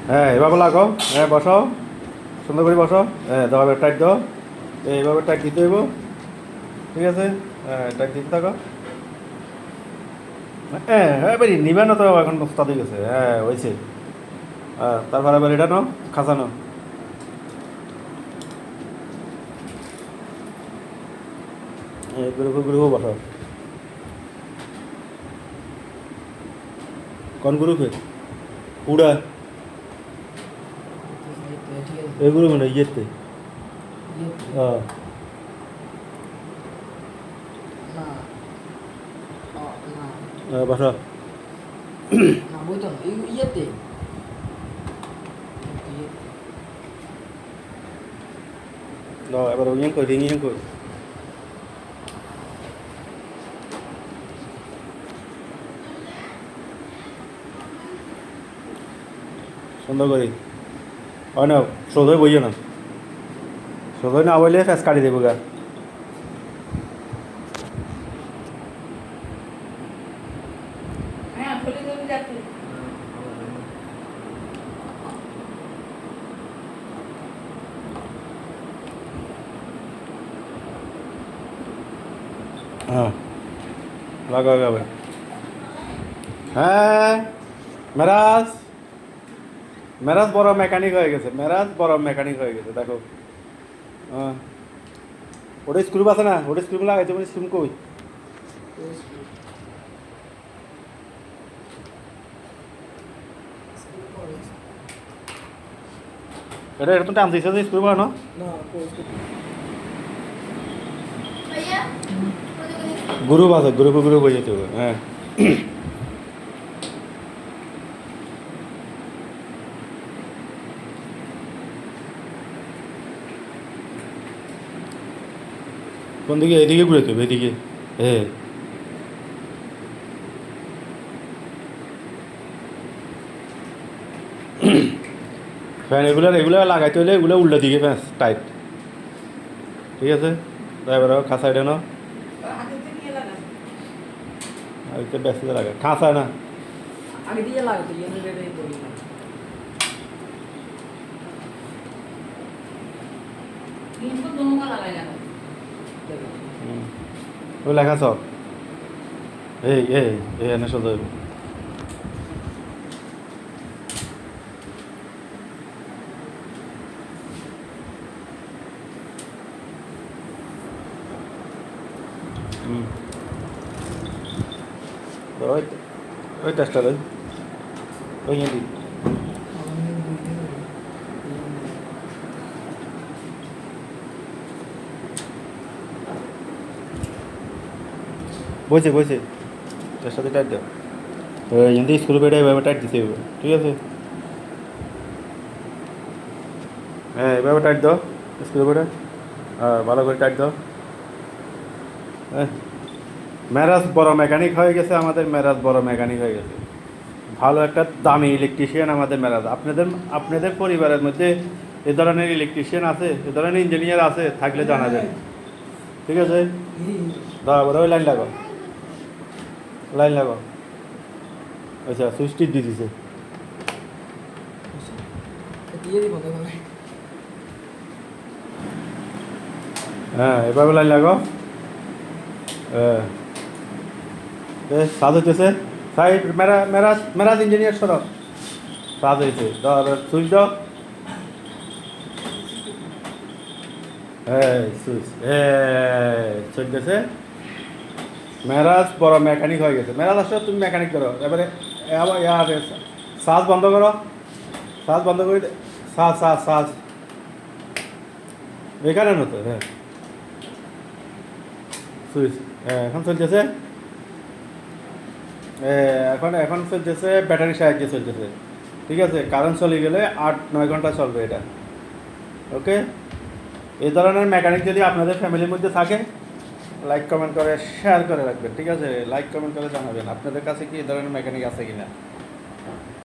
হ্যাঁ এভাবে লাগো, হ্যাঁ বসো, সুন্দর করে বসো, হ্যাঁ দাও টাইট দাও, এইভাবে টাইট দিতে হইব, ঠিক আছে, হ্যাঁ টাইট দিতে থাকো। হ্যাঁ হ্যাঁ বেরি নিবে না তো, এখন উস্তাদ হয়ে গেছে, হ্যাঁ হয়েছে। হ্যাঁ তারপরে এবার এটা নাও, খাঁচানো। গ্রুপে গ্রুপে বসো, কোন গ্রুপে? উড়া এই গ্রুপে না, ইয়েতে। হ্যাঁ বসো। দাও এবার ইয়ে কই, রিং ইয়ে কই, সুন্দর করে হয় না, সোজা বইয়ে না, সোজা না বইলে ফ্যাস কাটি দেবো গা। হ্যাঁ লাগাও যাবে। হ্যাঁ মেরাজ, মেরাজ বড় মেকানিক হয়ে গেছে, মেরাজ বড় মেকানিক হয়ে গেছে দেখো। হ্যাঁ ওটা স্ক্রু আছে না, ওটা স্ক্রু লাগাইতে পারি, স্ক্রু কই? এটা এটা তো টানতেছে যে স্ক্রু বানানো। গ্রুপ আছে, গ্রুপে গ্রুপ হয়ে যেতে হবে, হ্যাঁ। কোন দিকে? এদিকে ঘুরে তো, এদিকে, হ্যাঁ। ফ্যান এগুলো এগুলো লাগাইতে হলে এগুলো উল্টা দিকে ফ্যান টাইট, ঠিক আছে। এবার খাঁচা এটা নাও, এটা ব্যস্ত লাগা খাঁচা না। ওই লেখা সব এই এই এই এনে সোজা হইব। ওই ওই টেস্টার ওই ইয়ে দিই। বইছে বইছে, টেস্টার দিয়ে টাইট দাও, এখান থেকে স্ক্রু পেটে এভাবে টাইট দিতে হবে, ঠিক আছে। হ্যাঁ এভাবে টাইট দাও স্ক্রু পেটে, হ্যাঁ ভালো করে টাইট দাও। হ্যাঁ মেরাজ বড় মেকানিক হয়ে গেছে, আমাদের মেরাজ বড় মেকানিক হয়ে গেছে, ভালো একটা দামি ইলেকট্রিশিয়ান আমাদের মেরাজ। আপনাদের আপনাদের পরিবারের মধ্যে এ ধরনের ইলেকট্রিশিয়ান আছে, এ ধরনের ইঞ্জিনিয়ার আছে, থাকলে জানাবেন, ঠিক আছে। দাও ওই লাইন লাগাও, লাইন লাগাও। আচ্ছা সুইচটি দিয়ে দিছে, হ্যাঁ এভাবে লাইন লাগাও। হ্যাঁ সাজ হইতেছে, সাইড মেরাজ মেরাজ ইঞ্জিনিয়ার সরব সাজ হয়েছে, দাও সুইচ দাও। হ্যাঁ সুইচ, হ্যাঁ চলতেছে। মেরাজ বড় মেকানিক হয়ে গেছে, মেরাজ আসলে তুমি মেকানিক করো এবারে। ইয়ার সাজ বন্ধ করো, সাজ বন্ধ করে সাজ সাজ সাজ এখানে নতো, হ্যাঁ সুইচ, হ্যাঁ এখন চলতেছে। এখন এখন চলতেছে ব্যাটারি সাহায্যে চলতেছে, ঠিক আছে। কারেন্ট চলে গেলে 8-9 ঘন্টা চলবে এটা, ওকে। এই ধরনের মেকানিক যদি আপনাদের ফ্যামিলির মধ্যে থাকে, লাইক কমেন্ট করে শেয়ার করে রাখবেন, ঠিক আছে। লাইক কমেন্ট করে জানাবেন আপনাদের কাছে কি এই ধরনের মেকানিক আছে কিনা।